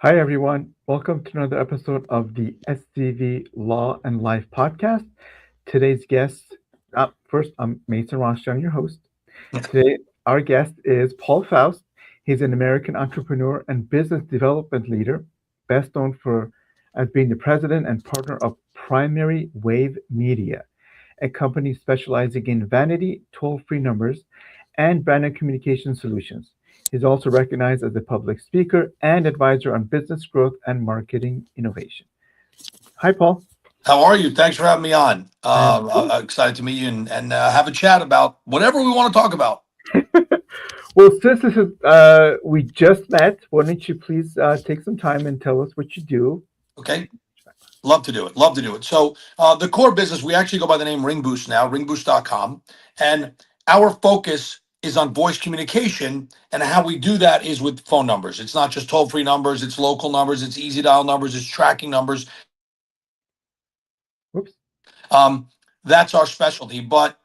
Hi, everyone. Welcome to another episode of the SCV Law and Life podcast. Today's guest, first, I'm Mason Rothschild, your host. Today, our guest is Paul Faust. He's an American entrepreneur and business development leader, best known for as being the president and partner of Primary Wave Media, a company specializing in vanity, toll-free numbers, and branded communication solutions. He's also recognized as a public speaker and advisor on business growth and marketing innovation. Hi, Paul. How are you? Thanks for having me on. I am I'm excited to meet you and have a chat about whatever we want to talk about. well. Since this is we just met, why don't you please take some time and tell us what you do? Okay. Love to do it. Love to do it. So the core business, we actually go by the name RingBoost now, ringboost.com. And our focus is on voice communication. And how we do that is with phone numbers. It's not just toll-free numbers. It's local numbers. It's easy dial numbers. It's tracking numbers. Whoops. That's our specialty. But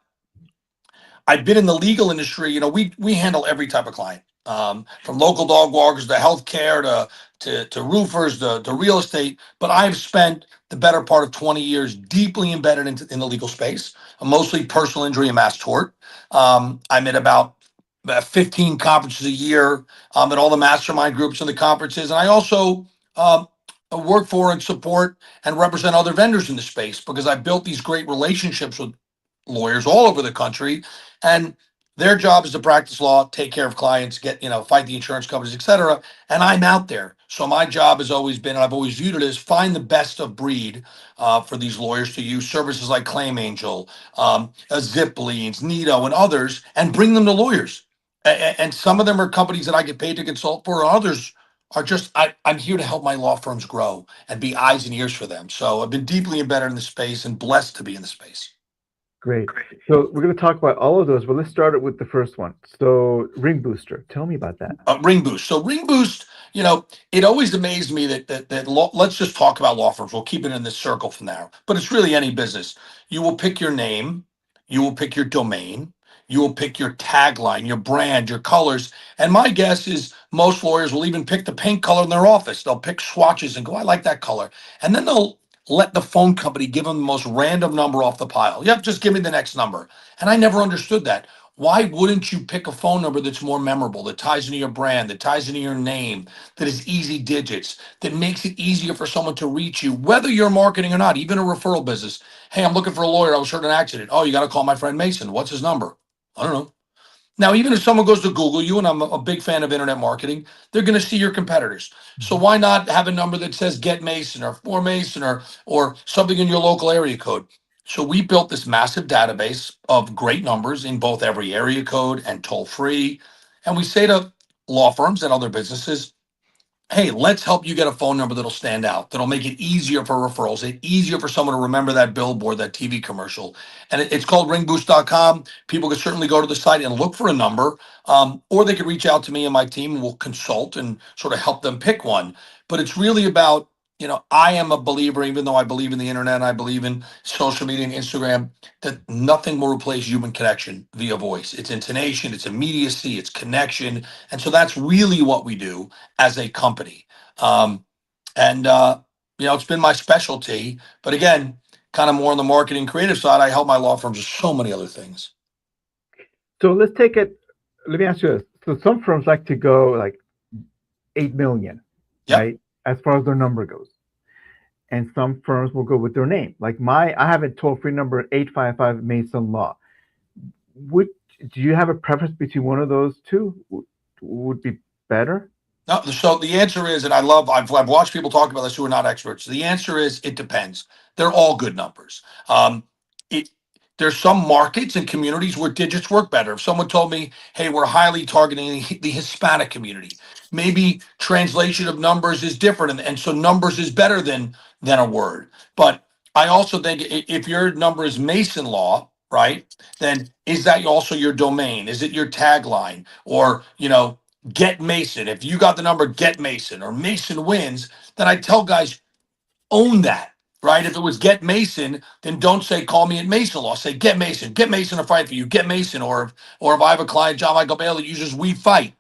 I've been in the legal industry. We handle every type of client, from local dog walkers to healthcare to roofers to real estate. But I've spent the better part of 20 years deeply embedded in the legal space, mostly personal injury and mass tort. I'm at about 15 conferences a year, at all the mastermind groups and the conferences. And I also work for and support and represent other vendors in the space because I built these great relationships with lawyers all over the country, and their job is to practice law, take care of clients, fight the insurance companies, etc. And I'm out there, so my job has always been, and I've always viewed it as, find the best of breed for these lawyers to use services like Claim Angel, Zip Liens, Nito, and others, and bring them to lawyers. And some of them are companies that I get paid to consult for, and others are just I'm here to help my law firms grow and be eyes and ears for them. So I've been deeply embedded in the space and blessed to be in the space. Great. So we're going to talk about all of those, but let's start it with the first one. So Ring Booster, tell me about that. RingBoost. So RingBoost, it always amazed me that let's just talk about law firms. We'll keep it in this circle for now, but it's really any business. You will pick your name, you will pick your domain, you will pick your tagline, your brand, your colors. And my guess is most lawyers will even pick the paint color in their office. They'll pick swatches and go, I like that color. And then they'll let the phone company give them the most random number off the pile. Yep, just give me the next number. And I never understood that. Why wouldn't you pick a phone number that's more memorable, that ties into your brand, that ties into your name, that is easy digits, that makes it easier for someone to reach you, whether you're marketing or not, even a referral business? Hey, I'm looking for a lawyer. I was hurt in an accident. Oh, you got to call my friend Mason. What's his number? I don't know. Now, even if someone goes to Google you, and I'm a big fan of internet marketing, they're going to see your competitors. So why not have a number that says Get Mason or For Mason or something in your local area code? So we built this massive database of great numbers in both every area code and toll free. And we say to law firms and other businesses, hey, let's help you get a phone number that'll stand out, that'll make it easier for referrals, easier for someone to remember that billboard, that TV commercial. And it's called ringboost.com. People can certainly go to the site and look for a number, or they could reach out to me and my team, and we'll consult and sort of help them pick one. But it's really about, I am a believer, even though I believe in the internet, and I believe in social media and Instagram, that nothing will replace human connection via voice. It's intonation, it's immediacy, it's connection. And so that's really what we do as a company. And it's been my specialty. But again, kind of more on the marketing creative side, I help my law firms with so many other things. So let's take it. Let me ask you this. So some firms like to go like 8 million, Yep. right? As far as their number goes. And some firms will go with their name. Like I have a toll-free number, 855 Mason Law. Do you have a preference between one of those two? Would be better? No, so the answer is, and I've watched people talk about this who are not experts. The answer is it depends. They're all good numbers. There's some markets and communities where digits work better. If someone told me, hey, we're highly targeting the Hispanic community, maybe translation of numbers is different. And so numbers is better than a word. But I also think if your number is Mason Law, right, then is that also your domain? Is it your tagline? Or, Get Mason. If you got the number Get Mason or Mason Wins, then I tell guys, own that. Right? If it was Get Mason, then don't say call me at Mason Law. Say Get Mason to fight for you. Get Mason. Or if I have a client, John Michael Bailey, uses We Fight,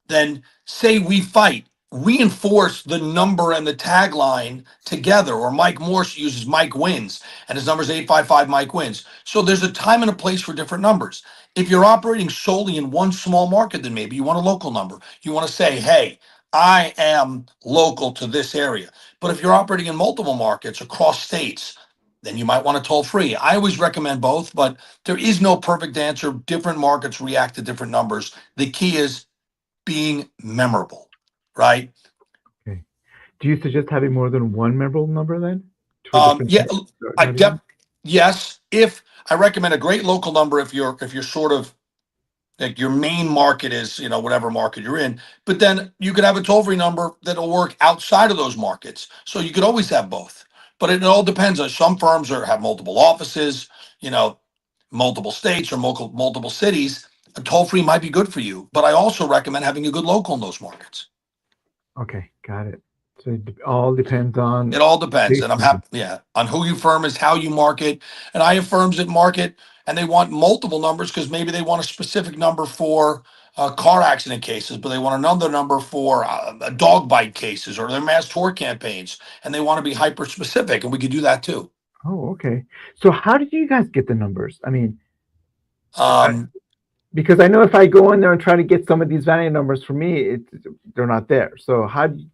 then say We Fight reinforce the number and the tagline together. Or Mike Morse uses Mike Wins, and his number is 855 Mike Wins. So there's a time and a place for different numbers. If you're operating solely in one small market, then maybe you want a local number. You want to say, hey, I am local to this area. But if you're operating in multiple markets across states, then you might want to toll free. I always recommend both, but there is no perfect answer. Different markets react to different numbers. The key is being memorable, right? Okay. Do you suggest having more than one memorable number then for different Yeah, I audience? def yes. If I recommend a great local number, if you're sort of like your main market is, whatever market you're in, but then you could have a toll free number that'll work outside of those markets. So you could always have both, but it all depends on some firms have multiple offices, you know, multiple states or multiple cities. A toll free might be good for you, but I also recommend having a good local in those markets. Okay, got it. So it all depends It on all depends, state and I'm market. happy, yeah, on who your firm is, how you market. And I have firms that market, and they want multiple numbers because maybe they want a specific number for car accident cases, but they want another number for dog bite cases or their mass tort campaigns, and they want to be hyper specific, and we could do that too. Oh, okay. So how did you guys get the numbers? I mean, Um, because I know if I go in there and try to get some of these vanity numbers for me, they're not there. So how do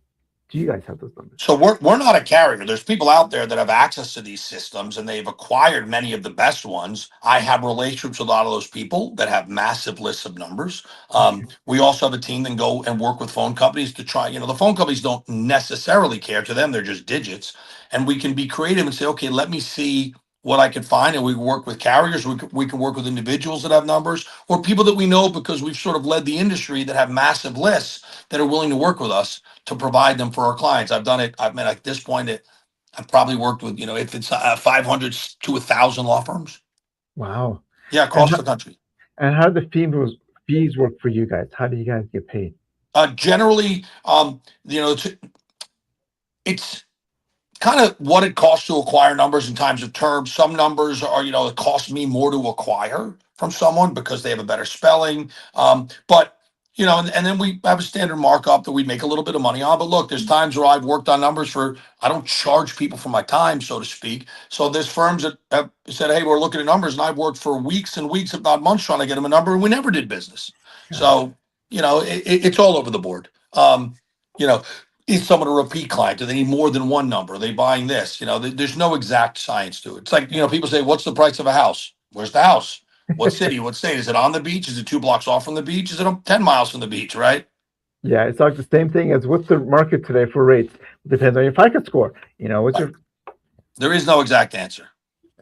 you guys have those numbers? So we're not a carrier. There's people out there that have access to these systems and they've acquired many of the best ones. I have relationships with a lot of those people that have massive lists of numbers. Okay. We also have a team that go and work with phone companies to try, the phone companies don't necessarily care. To them, they're just digits. And we can be creative and say, okay, let me see what I can find. And we work with carriers. We can work with individuals that have numbers or people that we know because we've sort of led the industry that have massive lists that are willing to work with us to provide them for our clients. I've done it. I mean, at this point, I've probably worked with, if it's 500 to 1,000 law firms. Wow. Yeah, And across the country. how do the fees work for you guys? How do you guys get paid? Generally, it's kind of what it costs to acquire numbers in times of terms. Some numbers are, it costs me more to acquire from someone because they have a better spelling. But and then we have a standard markup that we make a little bit of money on. But look, there's times where I've worked on numbers I don't charge people for my time, so to speak. So there's firms that have said, hey, we're looking at numbers, and I've worked for weeks and weeks, if not months, trying to get them a number, and we never did business. Gotcha. So, it's all over the board. You know, is someone a repeat client? Do they need more than one number? Are they buying this? There's no exact science to it. It's like, people say, what's the price of a house? Where's the house? What city? What state? Is it on the beach? Is it 2 blocks off from the beach? Is it 10 miles from the beach, right? Yeah, it's like the same thing as what's the market today for rates? Depends on your FICO score. What's Right. your There is no exact answer.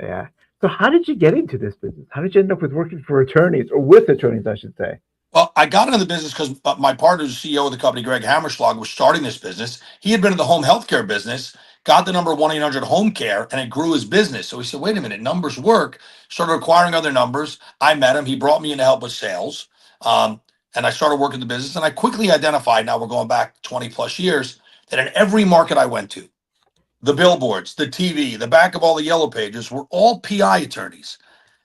yeah. So how did you get into this business? How did you end up with working for attorneys or with attorneys, I should say? Well, I got into the business because my partner, the CEO of the company, Greg Hammerschlag, was starting this business. He had been in the home healthcare business, got the number 1-800 home care, and it grew his business. So he said, wait a minute, numbers work. Started acquiring other numbers. I met him. He brought me in to help with sales. And I started working the business. And I quickly identified, now we're going back 20 plus years, that in every market I went to, the billboards, the TV, the back of all the yellow pages were all PI attorneys.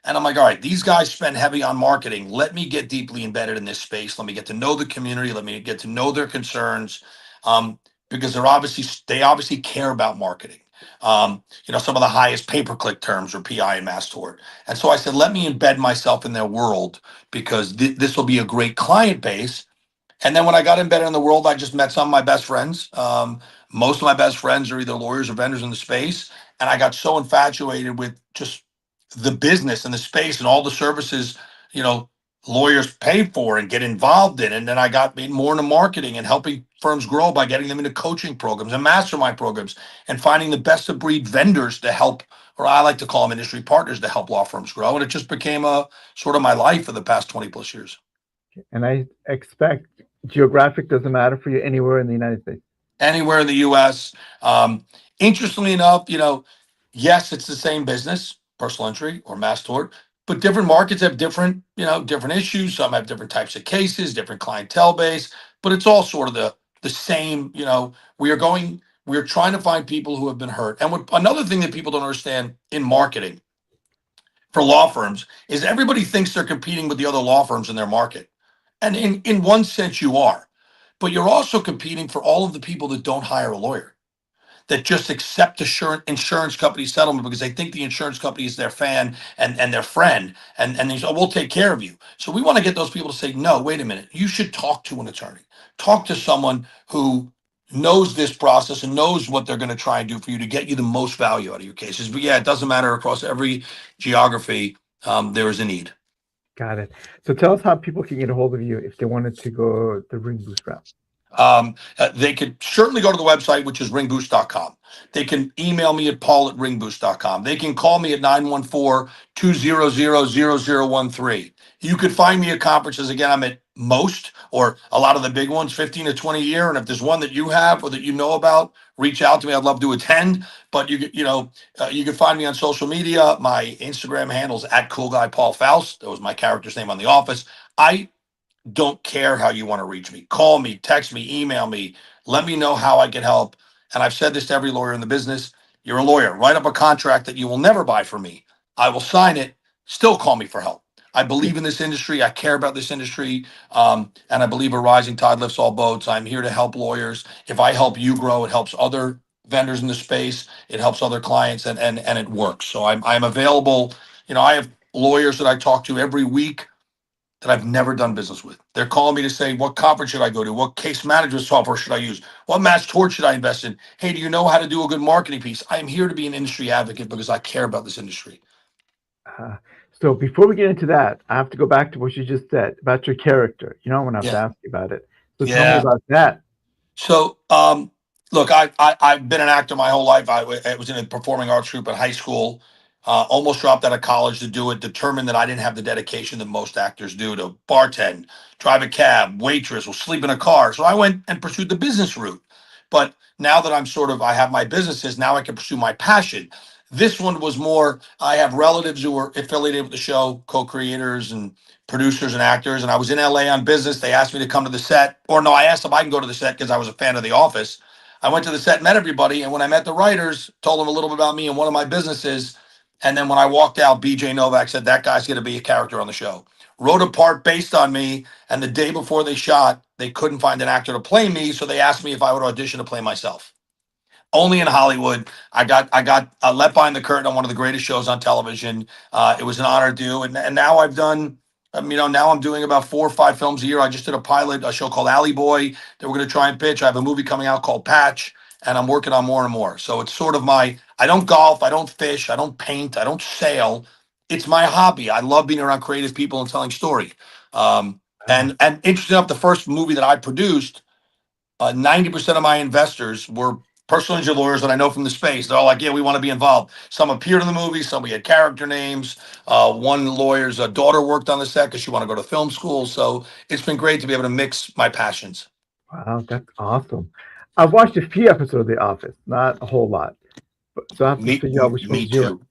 And I'm like, all right, these guys spend heavy on marketing. Let me get deeply embedded in this space. Let me get to know the community. Let me get to know their concerns, because they obviously care about marketing. Some of the highest pay-per-click terms are PI and mass tort. And so I said, let me embed myself in their world because this will be a great client base. And then when I got embedded in the world, I just met some of my best friends. Most of my best friends are either lawyers or vendors in the space. And I got so infatuated with just the business and the space and all the services, you know, lawyers pay for and get involved in. And then I got more into marketing and helping firms grow by getting them into coaching programs and mastermind programs and finding the best of breed vendors to help, or I like to call them industry partners to help law firms grow. And it just became a sort of my life for the past 20 plus years. And I expect geographic doesn't matter for you anywhere in the United States. Anywhere in the US. Interestingly enough, yes, it's the same business, personal injury or mass tort, but different markets have different issues. Some have different types of cases, different clientele base, but it's all sort of the same. We are trying to find people who have been hurt. And another thing that people don't understand in marketing for law firms is everybody thinks they're competing with the other law firms in their market. And in one sense, you are. but you're also competing for all of the people that don't hire a lawyer, that just accept insurance company settlement because they think the insurance company is their fan and their friend, and they say, oh, we'll take care of you. So we want to get those people to say, no, wait a minute, you should talk to an attorney, talk to someone who knows this process and knows what they're going to try and do for you to get you the most value out of your cases. But yeah, it doesn't matter across every geography. There is a need. Got it. So tell us how people can get a hold of you if they wanted to go the Ring Boost route. They could certainly go to the website, which is ringboost.com. They can email me at paul@ringboost.com. They can call me at 914-200-0013. You could find me at conferences. Again, I'm at most or a lot of the big ones, 15 to 20 a year. And if there's one that you have or that you know about, reach out to me. I'd love to attend. But you can find me on social media. My Instagram handle is @CoolGuyPaulFaust. That was my character's name on The Office. I don't care how you want to reach me. Call me, text me, email me. Let me know how I can help. And I've said this to every lawyer in the business. You're a lawyer. Write up a contract that you will never buy from me. I will sign it. Still call me for help. I believe in this industry. I care about this industry. And I believe a rising tide lifts all boats. I'm here to help lawyers. If I help you grow, it helps other vendors in the space. It helps other clients and it works. So I'm available. I have lawyers that I talk to every week that I've never done business with. They're calling me to say, what conference should I go to? What case management software should I use? What mass tort should I invest in? Hey, do you know how to do a good marketing piece? I am here to be an industry advocate because I care about this industry. Uh, so before we get into that, I have to go back to what you just said about your character. I'm gonna have to Yeah. ask you about it. So tell me Yeah. about that. So, look, I've been an actor my whole life. I was in a performing arts group in high school. Almost dropped out of college to do it. Determined that I didn't have the dedication that most actors do to bartend, drive a cab, waitress, or sleep in a car. So I went and pursued the business route. But now that I have my businesses. Now I can pursue my passion. This one was more. I have relatives who were affiliated with the show, co-creators and producers and actors, and I was in LA on business. They asked me to come to the set, or no, I asked if I can go to the set because I was a fan of The Office. I went to the set, met everybody, and when I met the writers, told them a little bit about me and one of my businesses. And then when I walked out, BJ Novak said, that guy's going to be a character on the show. Wrote a part based on me, and the day before they shot, they couldn't find an actor to play me, so they asked me if I would audition to play myself. Only in Hollywood. I got let behind the curtain on one of the greatest shows on television. It was an honor to do, and now I've done. Now I'm doing about 4 or 5 films a year. I just did a show called Alley Boy that we're going to try and pitch. I have a movie coming out called Patch, and I'm working on more and more. So it's sort of I don't golf, I don't fish, I don't paint, I don't sail. It's my hobby. I love being around creative people and telling story. Ah, And interesting enough, the first movie that I produced 90% of my investors were personal injury lawyers that I know from the space. They're all like, yeah, we want to be involved. Some appeared in the movie, some we had character names. One lawyer's daughter worked on the set because she wanted to go to film school. So it's been great to be able to mix my passions. wow, that's awesome. I've watched a few episodes of The Office, not a whole lot, so I have to figure out which Me one's yours. too.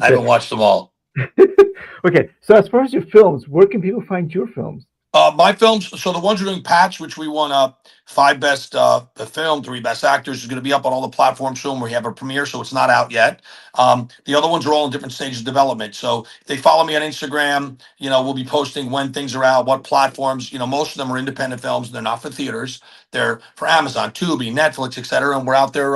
I haven't watched them all. Okay, so as far as your films, where can people find your films? My films, so the ones we're doing, Patch, which we won 5 best film, 3 best actors, is going to be up on all the platforms soon. We have a premiere, so it's not out yet. The other ones are all in different stages of development. So if they follow me on Instagram, we'll be posting when things are out, what platforms. Most of them are independent films. They're not for theaters. They're for Amazon, Tubi, Netflix, etc. And we're out there,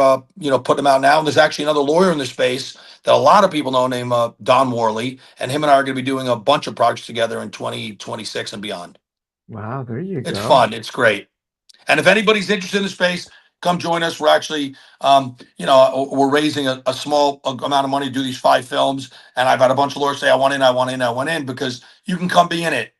putting them out now. And there's actually another lawyer in the space that a lot of people know named Don Worley, and him and I are going to be doing a bunch of projects together in 2026 and beyond. Wow, there you It's go. fun. It's great. And if anybody's interested in the space, come join us. We're actually, we're raising a small amount of money to do these 5 films. And I've had a bunch of lawyers say, I want in, I want in, I want in, because you can come be in it.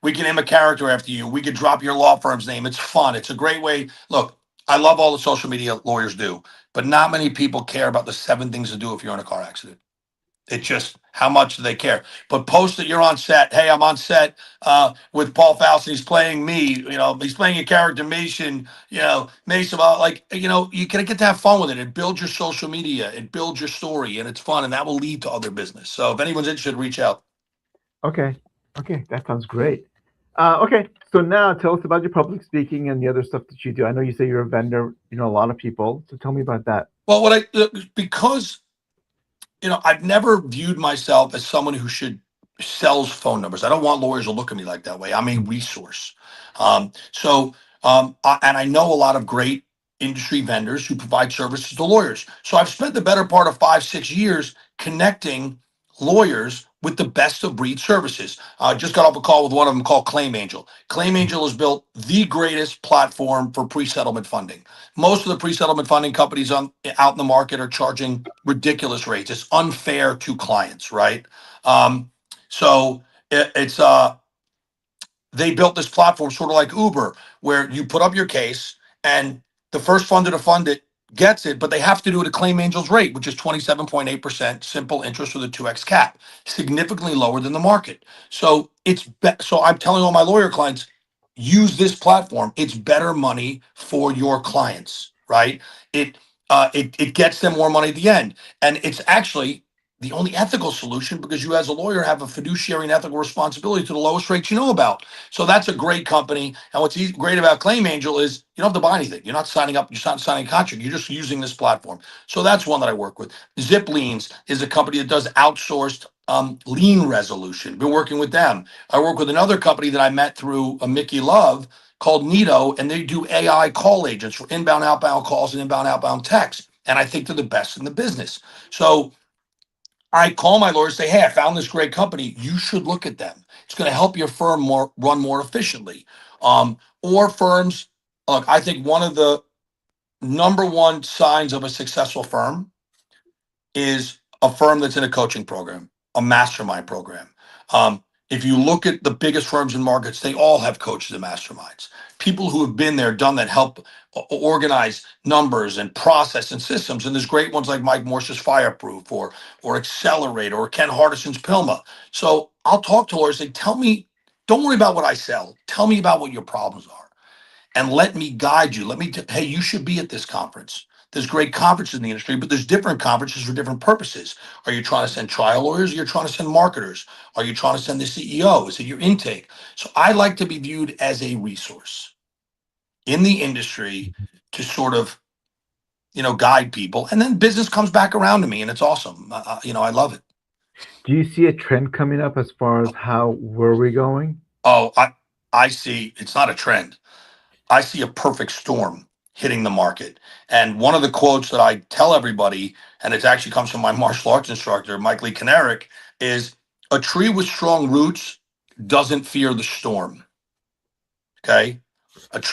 We can name a character after you. We could drop your law firm's name. It's fun. It's a great way. Look, I love all the social media lawyers do, but not many people care about the 7 things to do if you're in a car accident. It's just how much do they care? But post that you're on set. Hey, I'm on set with Paul Faust. And he's playing me. He's playing a character, Mason. Mason. You can get to have fun with it. It builds your social media. It builds your story, and it's fun, and that will lead to other business. So if anyone's interested, reach out. Okay, okay, that sounds great. Okay, so now tell us about your public speaking and the other stuff that you do. I know you say you're a vendor, a lot of people. So tell me about that. Well, because I've never viewed myself as someone who should sells phone numbers. I don't want lawyers to look at me like that way. I'm a resource. And I know a lot of great industry vendors who provide services to lawyers. So I've spent the better part of 5, 6 years connecting lawyers with the best of breed services. I just got off a call with one of them called Claim Angel. Claim Angel has built the greatest platform for pre-settlement funding. Most of the pre-settlement funding companies out in the market are charging ridiculous rates. It's unfair to clients, right? Um, so it's they built this platform sort of like Uber, where you put up your case and the first funder to fund it gets it, but they have to do it at Claim Angel's rate, which is 27.8% simple interest with a 2x cap, significantly lower than the market. So so I'm telling all my lawyer clients, use this platform. It's better money for your clients, right? It gets them more money at the end, and it's actually the only ethical solution because you, as a lawyer, have a fiduciary and ethical responsibility to the lowest rates you know about. So that's a great company. And what's great about Claim Angel is you don't have to buy anything. You're not signing up. You're not signing a contract. You're just using this platform. So that's one that I work with. Zip Liens is a company that does outsourced lien resolution. Been working with them. I work with another company that I met through a Mickey Love called Nito, and they do AI call agents for inbound, outbound calls and inbound, outbound texts. And I think they're the best in the business. So I call my lawyer and say, hey, I found this great company. You should look at them. It's going to help your firm run more efficiently. Or firms, look, I think one of the number one signs of a successful firm is a firm that's in a coaching program, a mastermind program. If you look at the biggest firms in markets, they all have coaches and masterminds. People who have been there, done that, help organize numbers and process and systems. And there's great ones like Mike Morse's Fireproof or Accelerate or Ken Hardison's Pilma. So I'll talk to lawyers, say, tell me, don't worry about what I sell. Tell me about what your problems are and let me guide you. Hey, you should be at this conference. There's great conferences in the industry, but there's different conferences for different purposes. Are you trying to send trial lawyers? Or you're trying to send marketers? Are you trying to send the CEO? Is it your intake? So I like to be viewed as a resource in the industry to sort of, guide people. And then business comes back around to me and it's awesome. I love it. Do you see a trend coming up as far as how where we going? Oh, I see. It's not a trend. I see a perfect storm hitting the market. And one of the quotes that I tell everybody, and it actually comes from my martial arts instructor, Mike Lee Kanarick, is a tree with strong roots doesn't fear the storm. Okay.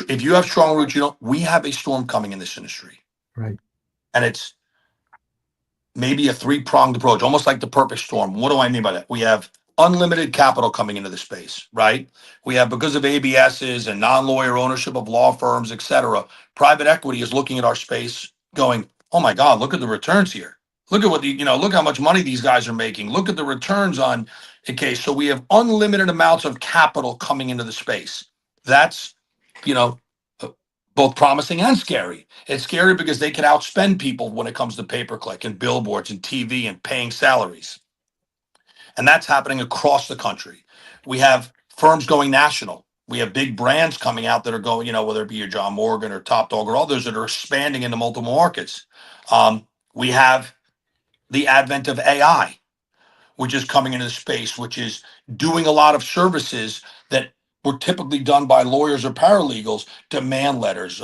If you have strong roots, we have a storm coming in this industry. Right. And it's maybe a three-pronged approach, almost like the perfect storm. What do I mean by that? We have unlimited capital coming into the space, right? We have, because of ABSs and non-lawyer ownership of law firms, et cetera, private equity is looking at our space going, oh my God, look at the returns here. Look at look how much money these guys are making. Look at the returns on a case. So we have unlimited amounts of capital coming into the space. That's, you know, both promising and scary. It's scary because they can outspend people when it comes to pay-per-click and billboards and TV and paying salaries. And that's happening across the country. We have firms going national. We have big brands coming out that are going, whether it be your John Morgan or Top Dog or others that are expanding into multiple markets. We have the advent of AI, which is coming into the space, which is doing a lot of services that were typically done by lawyers or paralegals, demand letters,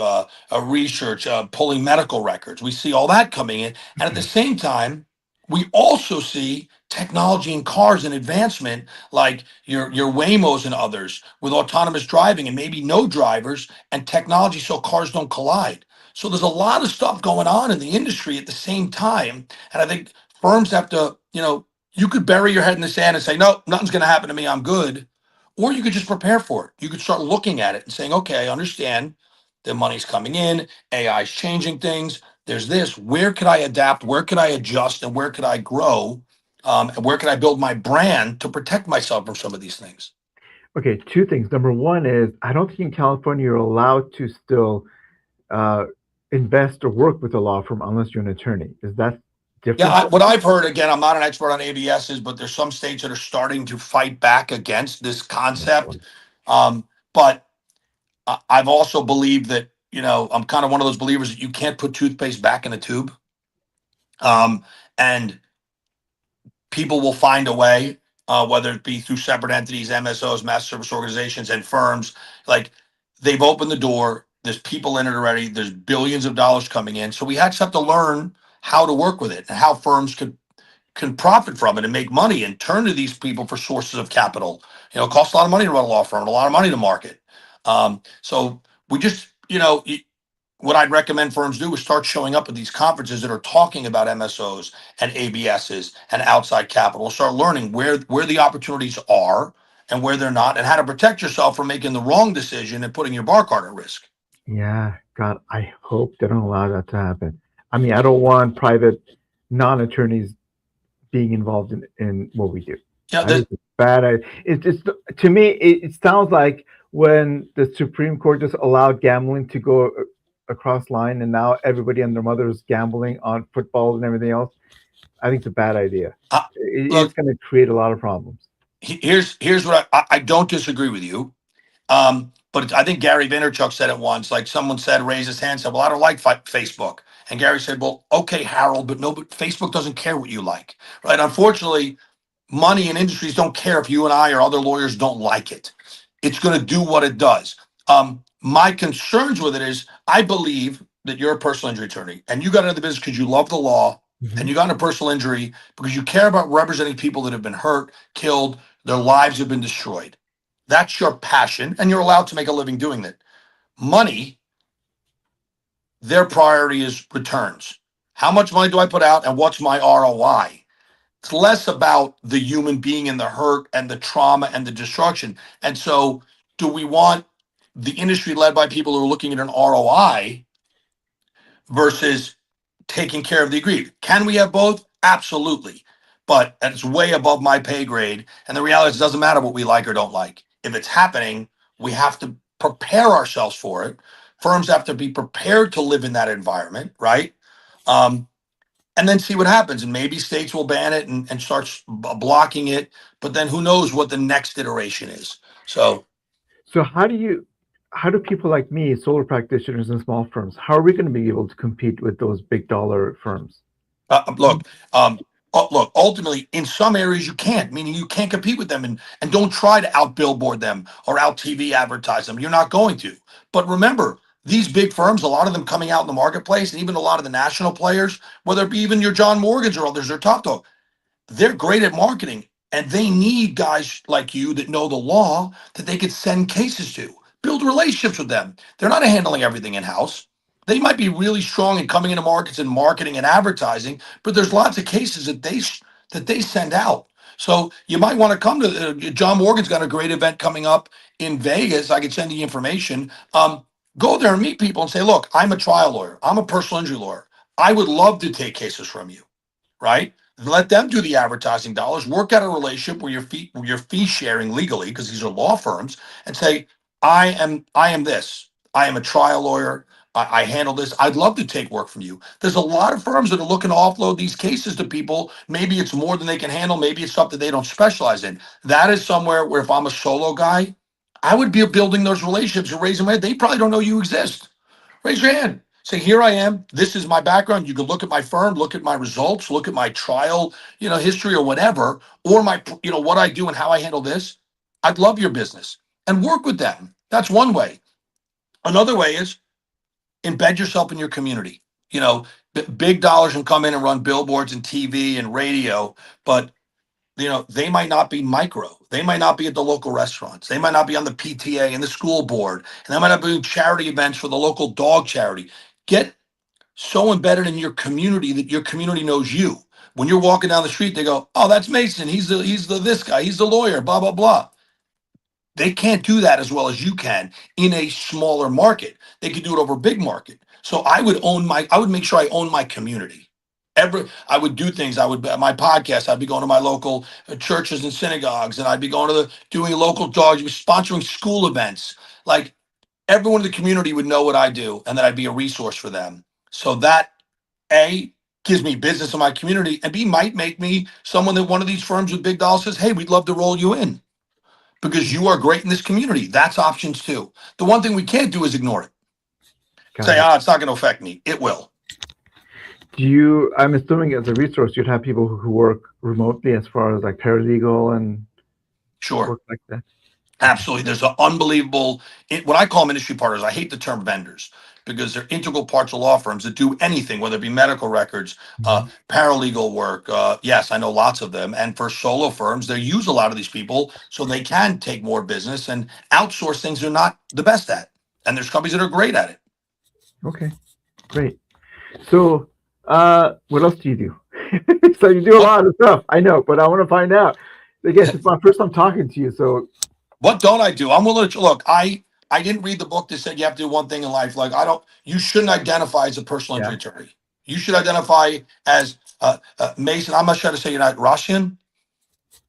research, pulling medical records. We see all that coming in. And at the same time, we also see technology in cars and advancement like your Waymos and others with autonomous driving and maybe no drivers and technology so cars don't collide. So there's a lot of stuff going on in the industry at the same time. And I think firms have to, you could bury your head in the sand and say, no, nothing's going to happen to me. I'm good. Or you could just prepare for it. You could start looking at it and saying, okay, I understand the money's coming in. AI is changing things. There's this. Where could I adapt? Where could I adjust? And where could I grow? And where could I build my brand to protect myself from some of these things? Okay, two things. Number one is I don't think in California you're allowed to still uh, invest or work with a law firm unless you're an attorney. Is that Yeah, different? what I've heard, again, I'm not an expert on ABSs, but there's some states that are starting to fight back against this concept. But I've also believed that, I'm kind of one of those believers that you can't put toothpaste back in a tube. And people will find a way. whether it be through separate entities, MSOs, master service organizations, and firms. Like, they've opened the door. There's people in it already. There's billions of dollars coming in. So we actually have to learn how to work with it and how firms can profit from it and make money and turn to these people for sources of capital. It costs a lot of money to run a law firm and a lot of money to market. So we just, what I'd recommend firms do is start showing up at these conferences that are talking about MSOs and ABSs and outside capital. Start learning where the opportunities are and where they're not, and how to protect yourself from making the wrong decision and putting your bar card at risk. Yeah, God, I hope they don't allow that to happen. I mean, I don't want private non-attorneys being involved in what we do. Yeah, I think it's bad. It's just, to me, it sounds like when the Supreme Court just allowed gambling to go across line, and now everybody and their mother is gambling on football and everything else. I think it's a bad idea. It's look, going to create a lot of problems. here's what I don't disagree with you. But I think Gary Vaynerchuk said it once. Like, someone said, raised his hand, said, "Well, I don't like Facebook." And Gary said, "Well, okay, Harold, but no, but Facebook doesn't care what you like, right?" Unfortunately, money and industries don't care if you and I or other lawyers don't like it. It's going to do what it does. My concerns with it is, I believe that you're a personal injury attorney and you got into the business because you love the law, and you got into personal injury because you care about representing people that have been hurt, killed, their lives have been destroyed. That's your passion, and you're allowed to make a living doing that. Money, their priority is returns. How much money do I put out, and what's my ROI? It's less about the human being and the hurt and the trauma and the destruction. And so, do we want the industry led by people who are looking at an ROI versus taking care of the aggrieved? Can we have both? Absolutely. But it's way above my pay grade. And the reality is, it doesn't matter what we like or don't like. If it's happening, we have to prepare ourselves for it. Firms have to be prepared to live in that environment, right? And then see what happens. And maybe states will ban it and start blocking it. But then who knows what the next iteration is. So How do people like me, solo practitioners and small firms, how are we going to be able to compete with those big dollar firms? look, look. Ultimately, in some areas you can't. Meaning, you can't compete with them, and don't try to out billboard them or out TV advertise them. You're not going to. But remember, these big firms, a lot of them coming out in the marketplace, and even a lot of the national players, whether it be even your John Morgans or others, or top dog, they're great at marketing, and they need guys like you that know the law that they could send cases to, build relationships with them. They're not handling everything in house. They might be really strong in coming into markets and marketing and advertising, but there's lots of cases that they send out. So you might want to come to John Morgan's got a great event coming up in Vegas. I could send you information. Go there and meet people and say, "Look, I'm a trial lawyer. I'm a personal injury lawyer. I would love to take cases from you." Right? Let them do the advertising dollars. Work out a relationship where you're fee sharing legally, because these are law firms, and say, I am this. I am a trial lawyer. I handle this. I'd love to take work from you." There's a lot of firms that are looking to offload these cases to people. Maybe it's more than they can handle. Maybe it's something they don't specialize in. That is somewhere where, if I'm a solo guy, I would be building those relationships and raising my head. They probably don't know you exist. Raise your hand. Say, "Here I am. This is my background. You can look at my firm, look at my results, look at my trial, history or whatever, or my, what I do and how I handle this. I'd love your business," and work with them. That's one way. Another way is embed yourself in your community. Big dollars can come in and run billboards and TV and radio, but they might not be micro. They might not be at the local restaurants. They might not be on the PTA and the school board, and they might not be doing charity events for the local dog charity. Get so embedded in your community that your community knows you. When you're walking down the street, they go, "Oh, that's Mason. He's the this guy. He's the lawyer." Blah blah blah. They can't do that as well as you can in a smaller market. They can do it over a big market. So I would make sure I own my community. I would do things. I would, my podcast, I'd be going to my local churches and synagogues, and I'd be going to doing local dogs, sponsoring school events. Like, everyone in the community would know what I do, and that I'd be a resource for them. So that, A, gives me business in my community, and B, might make me someone that one of these firms with big dollars says, "Hey, we'd love to roll you in because you are great in this community." That's options too. The one thing we can't do is ignore it. Got Say, it. it's not going to affect me. It will. Do you? I'm assuming as a resource, you'd have people who work remotely, as far as like paralegal and Sure. work like that. Okay. Absolutely. There's an unbelievable, what I call them industry partners. I hate the term vendors because they're integral parts of law firms that do anything, whether it be medical records, Mhm. paralegal work. Yes, I know lots of them. And for solo firms, they use a lot of these people so they can take more business and outsource things they're not the best at. And there's companies that are great at it. Okay. Great. So, what else do you do? So you do a What lot of stuff. I know, but I want to find out. Again, it's my first time talking to you, so what don't I do? I'm willing to look. I didn't read the book that said you have to do one thing in life. Like I don't. You shouldn't identify as a personal yeah, injury attorney. You should identify as Mason. I'm not sure to say you're not Russian.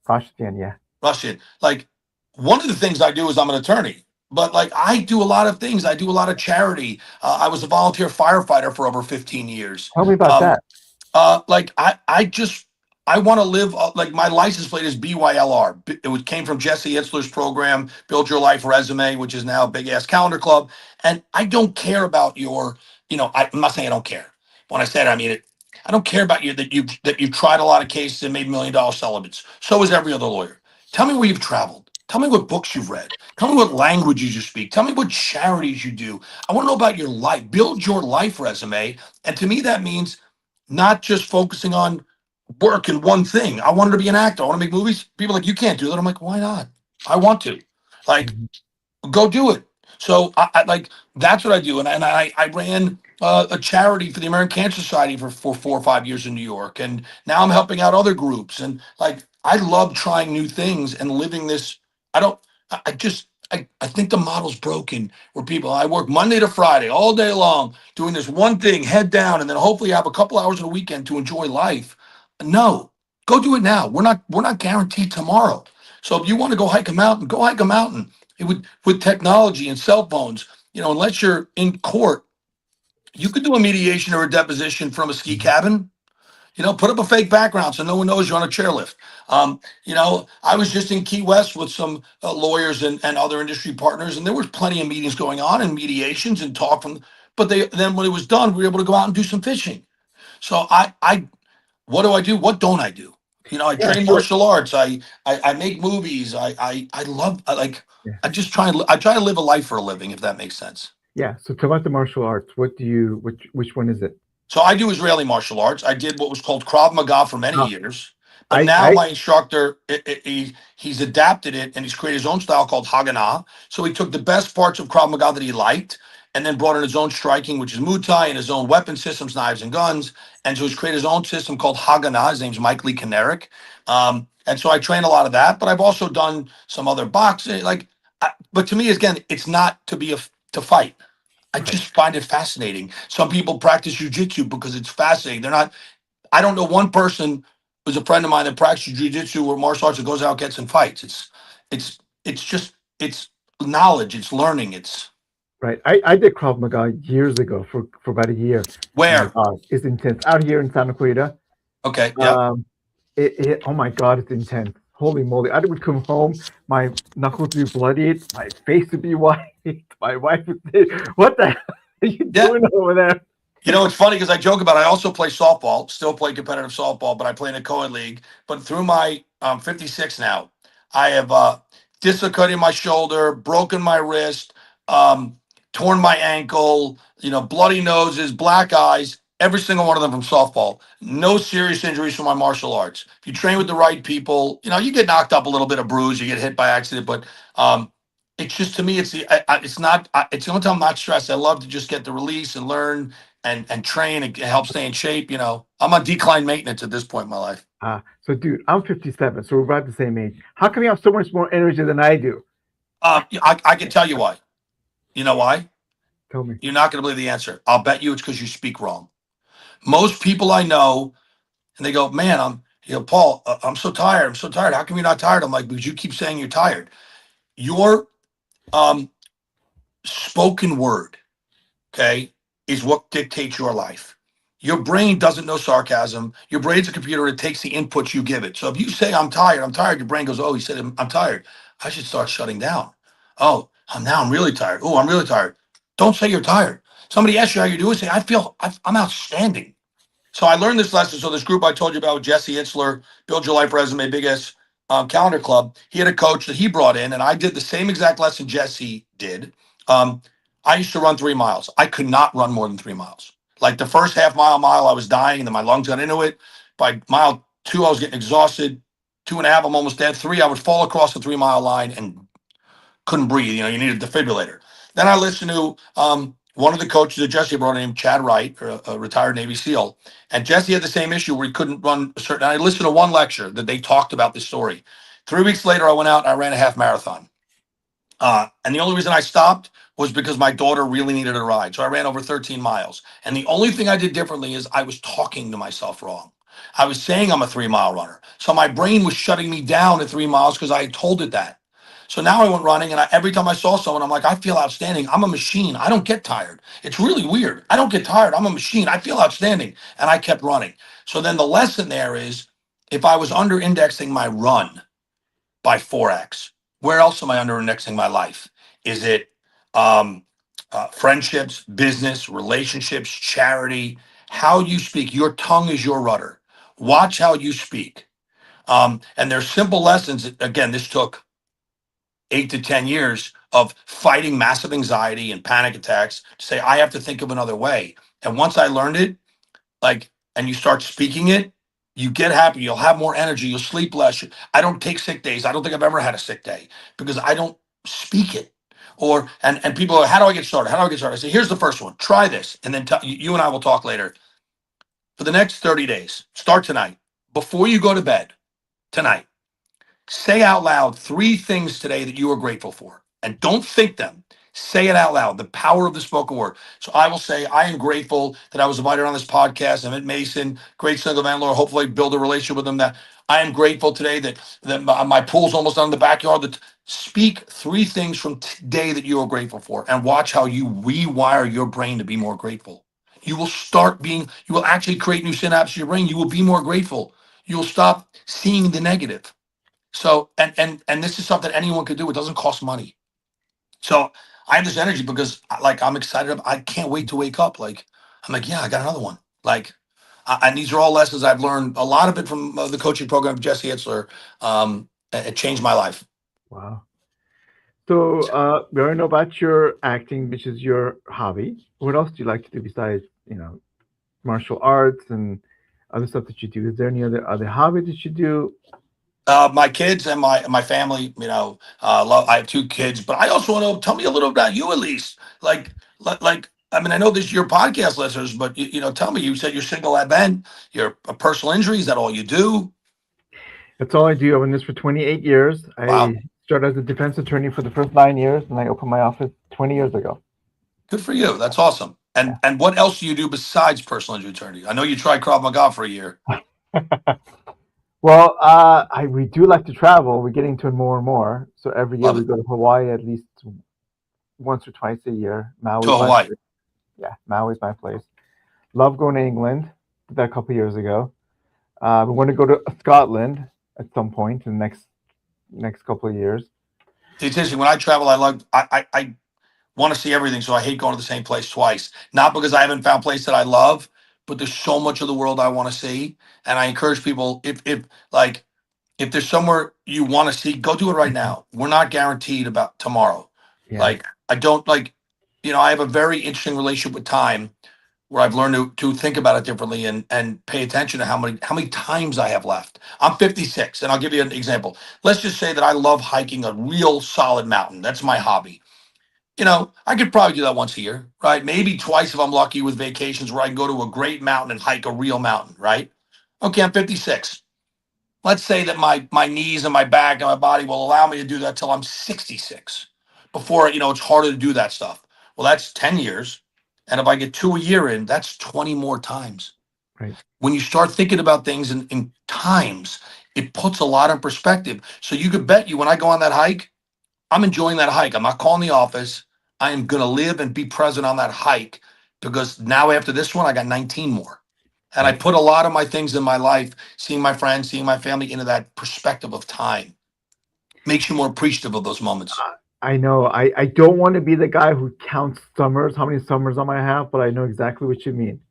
Washington, yeah. Russian. Like one of the things I do is I'm an attorney. But like I do a lot of things. I do a lot of charity. I was a volunteer firefighter for over 15 years. Tell me about Um, that. I want to live like my license plate is BYLR. Came from Jesse Itzler's program, Build Your Life Resume, which is now Big Ass Calendar Club. And I don't care about your, I'm not saying I don't care. When I said I mean it, I don't care about you that you've tried a lot of cases and made $1 million settlements. So is every other lawyer. Tell me where you've traveled. Tell me what books you've read. Tell me what languages you speak. Tell me what charities you do. I want to know about your life. Build your life resume. And to me, that means not just focusing on work and one thing. I wanted to be an actor. I want to make movies. People are like, you can't do that. I'm like, why not? I want to. Like, Mhm. go do it. So I like that's what I do, and I ran a charity for the American Cancer Society for 4 or 5 years in New York, and now I'm helping out other groups, and like I love trying new things and living this. I don't. I just. I think the model's broken where people I work Monday to Friday all day long doing this one thing head down and then hopefully have a couple hours on the weekend to enjoy life. No, go do it now. We're not guaranteed tomorrow. So if you want to go hike a mountain, go hike a mountain. It would with technology and cell phones, unless you're in court, you could do a mediation or a deposition from a ski cabin. Put up a fake background so no one knows you're on a chairlift. I was just in Key West with some lawyers and other industry partners, and there was plenty of meetings going on and mediations and talk from. But then when it was done, we were able to go out and do some fishing. So I what do I do? What don't I do? I Yeah. train So, martial arts. I make movies. I love yeah, I try to live a life for a living, if that makes sense. yeah. So, tell about the martial arts. What do you? Which one is it? So I do Israeli martial arts. I did what was called Krav Maga for many Oh, years, but now I my instructor he's adapted it and he's created his own style called Haganah. So he took the best parts of Krav Maga that he liked and then brought in his own striking, which is Muay Thai, and his own weapon systems, knives and guns. And so he's created his own system called Haganah. His name's Mike Lee Kinerick. And so I train a lot of that, but I've also done some other boxing. But to me, again, it's not to fight. I right. just find it fascinating. Some people practice jujitsu because it's fascinating. They're not. I don't know one person who's a friend of mine that practices jujitsu or martial arts that goes out, gets in fights. It's knowledge. It's learning. It's Right. I did Krav Maga years ago for about a year. Oh my where. God, it's intense. Out here in Santa Clarita. Okay. Yep. Um, oh my God, it's intense. Holy moly. I would come home, my knuckles would be bloodied, my face would be white. My wife would say, what the hell are you Yeah. doing over there? It's funny because I joke about it. I also play softball, still play competitive softball, but I play in a co-ed league. But through my 56 now, I have dislocated my shoulder, broken my wrist, um, torn my ankle, bloody noses, black eyes, every single one of them from softball. No serious injuries from my martial arts. If you train with the right people, you get knocked up a little bit, of bruise, you get hit by accident, but it's just to me, it's the only time I'm not stressed. I love to just get the release and learn and train and help stay in shape. I'm on decline maintenance at this point in my life. So dude, I'm 57, so we're about the same age. How come you have so much more energy than I do? I can tell you why. You know why? Tell me. You're not going to believe the answer. I'll bet you it's because you speak wrong. Most people I know, and they go, man, Paul, I'm so tired. I'm so tired. How come you're not tired? I'm like, because you keep saying you're tired. Your um, spoken word, okay, is what dictates your life. Your brain doesn't know sarcasm. Your brain's a computer. It takes the inputs you give it. So if you say, I'm tired, your brain goes, oh, he said, I'm tired. I should start shutting down. Oh, I'm really tired. Oh, I'm really tired. Don't say you're tired. Somebody asks you how you're doing, say, I'm outstanding. So I learned this lesson. So this group I told you about with Jesse Itzler, Build Your Life Resume, Big S Calendar Club, he had a coach that he brought in, and I did the same exact lesson Jesse did. Um, I used to run 3 miles. I could not run more than 3 miles. Like the first half mile, I was dying, and then my lungs got into it. By mile two, I was getting exhausted. Two and a half, I'm almost dead. Three, I would fall across the 3 mile line and couldn't breathe. You need a defibrillator. Then I listened to one of the coaches that Jesse brought in, Chad Wright, a retired Navy SEAL, and Jesse had the same issue where he couldn't run a certain. I listened to one lecture that they talked about this story. 3 weeks later, I went out and I ran a half marathon. And the only reason I stopped was because my daughter really needed a ride. So I ran over 13 miles. And the only thing I did differently is I was talking to myself wrong. I was saying I'm a 3 mile runner. So my brain was shutting me down at 3 miles because I had told it that. So now I went running, and every time I saw someone, I'm like, I feel outstanding. I'm a machine. I don't get tired. It's really weird. I don't get tired. I'm a machine. I feel outstanding. And I kept running. So then the lesson there is if I was under indexing my run by 4x, where else am I under indexing my life? Is it um, friendships, business, relationships, charity, how you speak? Your tongue is your rudder. Watch how you speak. And there's simple lessons. Again, this took 8 to 10 years of fighting massive anxiety and panic attacks to say, I have to think of another way. And once I learned it, like, and you start speaking it, you get happy. You'll have more energy. You'll sleep less. I don't take sick days. I don't think I've ever had a sick day because I don't speak it. Or and people are, how do I get started? How do I get started? I say, here's the first one. Try this, and then you and I will talk later. For the next 30 days, start tonight. Before you go to bed tonight, say out loud 3 things today that you are grateful for. And don't think them. Say it out loud. The power of the spoken word. So I will say, I am grateful that I was invited on this podcast. I'm at Mason, great single landlord. Hopefully build a relationship with them. That I am grateful today that my pool's almost done in the backyard. That speak 3 things from today that you are grateful for, and watch how you rewire your brain to be more grateful. You will you will actually create new synapses in your brain. You will be more grateful. You will stop seeing the negative. So and this is something anyone could do. It doesn't cost money. So I have this energy because like I'm excited. I can't wait to wake up. Like I'm like, yeah, I got another one. Like, and these are all lessons I've learned. A lot of it from the coaching program of Jesse Itzler. It changed my life. Wow. So, we already know about your acting, which is your hobby. What else do you like to do besides, martial arts and other stuff that you do? Is there any other hobby that you do? My kids and my family, love. I have 2 kids, but I also want to tell me a little about you at least. Like I mean, I know this is your podcast listeners, but tell me. You said you're single at Ben. You're a personal injury. Is that all you do? That's all I do. I've been this for 28 years. Wow, I started as a defense attorney for the first 9 years, and I opened my office 20 years ago. good for you. That's awesome. Yeah. And what else do you do besides personal injury attorney? I know you tried Krav Maga for a year. Well, we do like to travel. We're getting to it more and more. So every year Love we it. go to Hawaii at least once or twice a year. To Maui's my Hawaii. place. Yeah, Maui's my place. Love going to England. Did that a couple years ago. We want to go to Scotland at some point in the next couple of years. It's interesting. When I travel, I want to see everything, so I hate going to the same place twice. Not because I haven't found a place that I love, but there's so much of the world I want to see. And I encourage people, if there's somewhere you want to see, go do it right Mhm. now. We're not guaranteed about tomorrow. Yes, Like I don't like, I have a very interesting relationship with time where I've learned to think about it differently and pay attention to how many times I have left. I'm 56, and I'll give you an example. Let's just say that I love hiking a real solid mountain. That's my hobby. I could probably do that once a year, right? Maybe twice if I'm lucky with vacations where I can go to a great mountain and hike a real mountain, right? Okay, I'm 56. Let's say that my knees and my back and my body will allow me to do that till I'm 66. Before, it's harder to do that stuff. Well, that's 10 years. And if I get 2 a year in, that's 20 more times. right. When you start thinking about things in times, it puts a lot in perspective. So you could bet you when I go on that hike, I'm enjoying that hike. I'm not calling the office. I am going to live and be present on that hike because now after this one, I got 19 more. And I Right. put a lot of my things in my life, seeing my friends, seeing my family into that perspective of time. Makes you more appreciative of those moments. I know. I don't want to be the guy who counts summers, how many summers I might have, but I know exactly what you mean.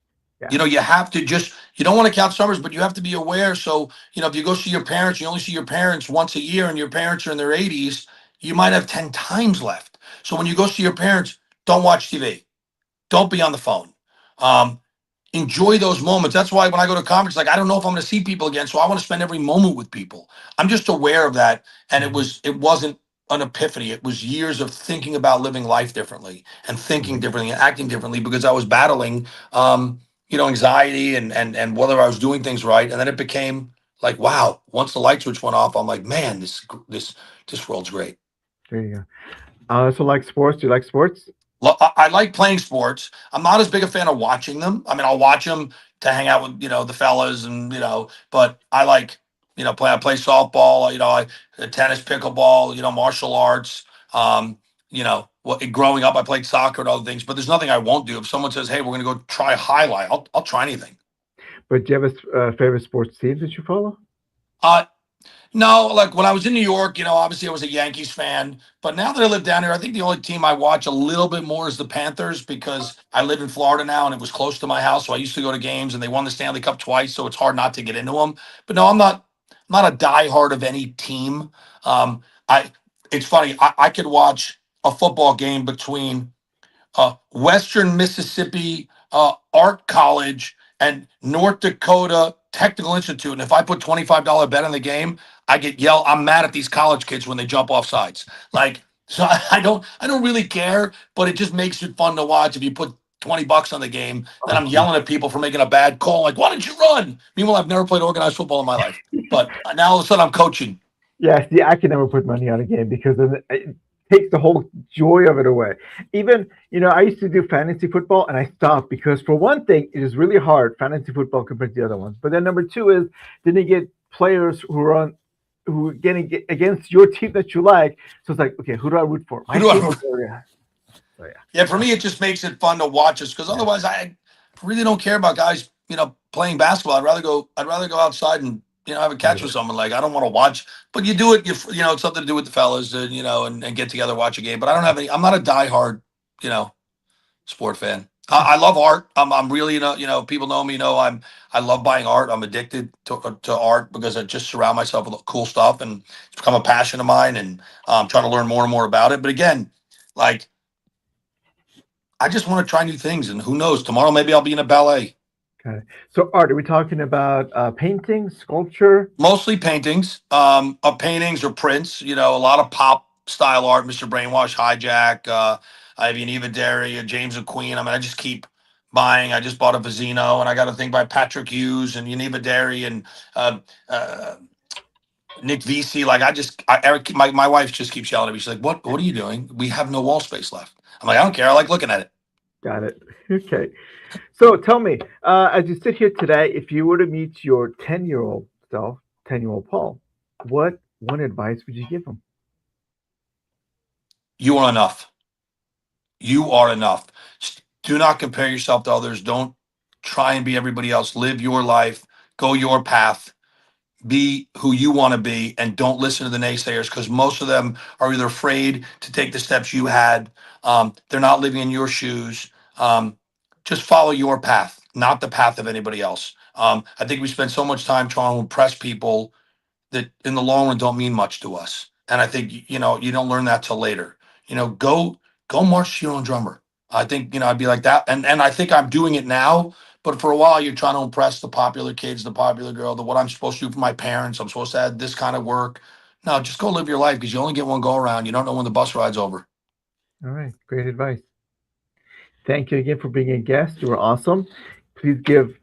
Yeah. You have to just, you don't want to count summers, but you have to be aware. So, if you go see your parents, you only see your parents once a year and your parents are in their 80s, you might have 10 times left. So when you go see your parents, don't watch TV. Don't be on the phone. Um, Enjoy those moments. That's why when I go to conferences, like I don't know if I'm going to see people again, so I want to spend every moment with people. I'm just aware of that, and Mhm. it wasn't an epiphany. It was years of thinking about living life differently and thinking Mhm. differently and acting differently because I was battling, anxiety and whether I was doing things right, and then it became like, wow. Once the light switch went off, I'm like, man, this world's great. There you go. So like sports, do you like sports? I like playing sports. I'm not as big a fan of watching them. I mean, I'll watch them to hang out with the fellas, and but I like play. I play softball. Tennis, pickleball. Martial arts. Growing up, I played soccer and other things. But there's nothing I won't do. If someone says, "Hey, we're going to go try highlight," I'll try anything. But do you have a favorite sports team that you follow? Uh, No, like when I was in New York, obviously I was a Yankees fan. But now that I live down here, I think the only team I watch a little bit more is the Panthers because I live in Florida now and it was close to my house. So I used to go to games and they won the Stanley Cup twice. So it's hard not to get into them. But no, I'm not a diehard of any team. I It's funny. I could watch a football game between Western Mississippi Art College and North Dakota Technical Institute. And if I put $25 bet on the game, I get yelled. I'm mad at these college kids when they jump off sides. Like, so I don't really care, but it just makes it fun to watch. If you put $20 on the game, then I'm Okay. yelling at people for making a bad call. Like, why didn't you run? Meanwhile, I've never played organized football in my life, but now all of a sudden I'm coaching. Yeah, see, I can never put money on a game because then it takes the whole joy of it away. Even, I used to do fantasy football and I stopped because, for one thing, it is really hard, fantasy football compared to the other ones. But then number two is, then you get players who are getting against your team that you like. So it's like, okay, who do I root for? Who My do team I? or their? So Yeah, yeah, for me, it just makes it fun to watch us because yeah, otherwise, I really don't care about guys, playing basketball. I'd rather go outside and have a catch with yeah. someone. Like I don't want to watch, but you do it. It's something to do with the fellas, and and get together, watch a game. But I don't have any. I'm not a diehard, you know, sport fan. I love art. I'm really, people know me. I love buying art. I'm addicted to art because I just surround myself with cool stuff, and it's become a passion of mine. And I'm trying to learn more and more about it. But again, like I just want to try new things, and who knows? Tomorrow, maybe I'll be in a ballet. Got it. So, Art, are we talking about painting, sculpture? Mostly paintings, of paintings or prints. A lot of pop style art. Mr. Brainwash, Hijack. I have Eva Derry, James and Queen. I mean, I just keep buying. I just bought a Vizino, and I got a thing by Patrick Hughes and Yaniva Derry and uh, uh, Nick VC. Like Eric, my wife just keeps yelling at me. She's like, "What are you doing? We have no wall space left." I'm like, "I don't care. I like looking at it." Got it. Okay. So tell me, as you sit here today, if you were to meet your 10-year-old self, 10-year-old Paul, what one advice would you give him? You are enough. You are enough. Do not compare yourself to others. Don't try and be everybody else. Live your life. Go your path. Be who you want to be, and don't listen to the naysayers because most of them are either afraid to take the steps you had. They're not living in your shoes. Just follow your path, not the path of anybody else. I think we spend so much time trying to impress people that in the long run don't mean much to us. And I think you don't learn that till later. Go march to your own drummer. I think I'd be like that, and I think I'm doing it now. But for a while, you're trying to impress the popular kids, the popular girl, the what I'm supposed to do for my parents. I'm supposed to have this kind of work. No, just go live your life because you only get one go around. You don't know when the bus ride's over. All right, great advice. Thank you again for being a guest. You were awesome. Please give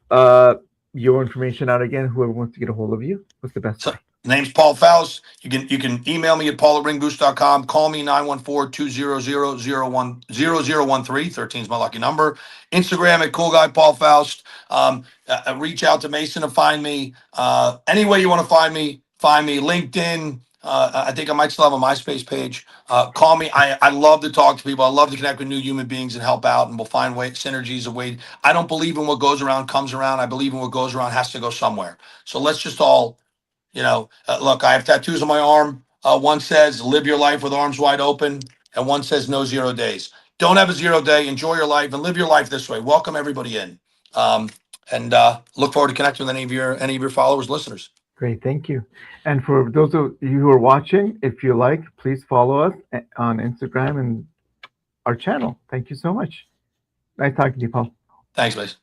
your information out again. Whoever wants to get a hold of you, what's the best So, way? name's Paul Faust. You can email me at paul@ringboost.com. Call me 914-200-0113. 13 is my lucky number. Instagram at cool guy Paul Faust. Reach out to Mason to find me. Any way you want to find me, find me. LinkedIn. I think I might still have a MySpace page. Call me. I love to talk to people. I love to connect with new human beings and help out, and we'll find synergies of way. I don't believe in what goes around comes around. I believe in what goes around has to go somewhere. So let's just all look, I have tattoos on my arm. One says live your life with arms wide open, and one says no 0 days. Don't have a 0 day. Enjoy your life and live your life this way. Welcome everybody in. Um, and look forward to connecting with any of your followers, listeners. Great, thank you. And for those of you who are watching, if you like, please follow us on Instagram and our channel. Thank you so much. Nice talking to you, Paul. Thanks, Mace.